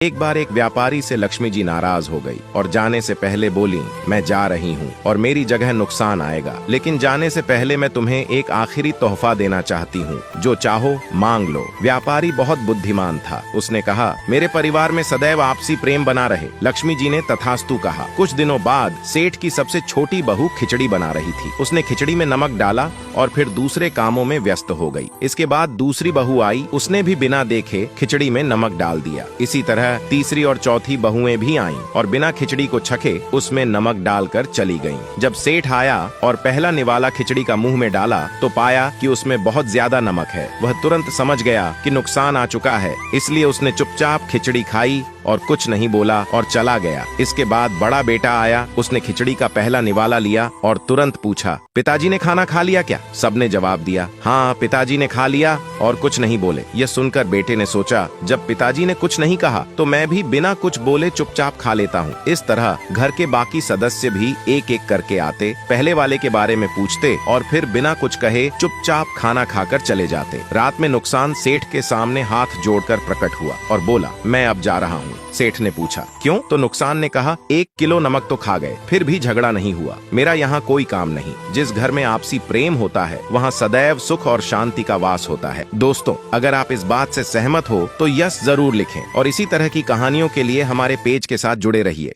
एक बार एक व्यापारी से लक्ष्मी जी नाराज हो गई और जाने से पहले बोली, मैं जा रही हूँ और मेरी जगह नुकसान आएगा, लेकिन जाने से पहले मैं तुम्हें एक आखिरी तोहफा देना चाहती हूँ, जो चाहो मांग लो। व्यापारी बहुत बुद्धिमान था। उसने कहा, मेरे परिवार में सदैव आपसी प्रेम बना रहे। लक्ष्मी जी ने तथास्तु कहा। कुछ दिनों बाद सेठ की सबसे छोटी बहू खिचड़ी बना रही थी। उसने खिचड़ी में नमक डाला और फिर दूसरे कामों में व्यस्त हो गई। इसके बाद दूसरी बहू आई, उसने भी बिना देखे खिचड़ी में नमक डाल दिया। इसी तरह तीसरी और चौथी बहुएं भी आईं और बिना खिचड़ी को छके उसमें नमक डालकर चली गईं। जब सेठ आया और पहला निवाला खिचड़ी का मुंह में डाला तो पाया कि उसमें बहुत ज्यादा नमक है। वह तुरंत समझ गया कि नुकसान आ चुका है, इसलिए उसने चुपचाप खिचड़ी खाई और कुछ नहीं बोला और चला गया। इसके बाद बड़ा बेटा आया, उसने खिचड़ी का पहला निवाला लिया और तुरंत पूछा, पिताजी ने खाना खा लिया क्या? सबने जवाब दिया, हाँ पिताजी ने खा लिया, और कुछ नहीं बोले। यह सुनकर बेटे ने सोचा, जब पिताजी ने कुछ नहीं कहा तो मैं भी बिना कुछ बोले चुपचाप खा लेता हूँ। इस तरह घर के बाकी सदस्य भी एक एक करके आते, पहले वाले के बारे में पूछते और फिर बिना कुछ कहे चुपचाप खाना खाकर चले जाते। रात में नुकसान सेठ के सामने हाथ जोड़कर प्रकट हुआ और बोला, मैं अब जा रहा हूँ। सेठ ने पूछा, क्यों? तो नुकसान ने कहा, 1 किलो नमक तो खा गए, फिर भी झगड़ा नहीं हुआ। मेरा यहाँ कोई काम नहीं। जिस घर में आपसी प्रेम होता है वहाँ सदैव सुख और शांति का वास होता है। दोस्तों, अगर आप इस बात से सहमत हो तो यस जरूर लिखें और इसी तरह की कहानियों के लिए हमारे पेज के साथ जुड़े रहिए।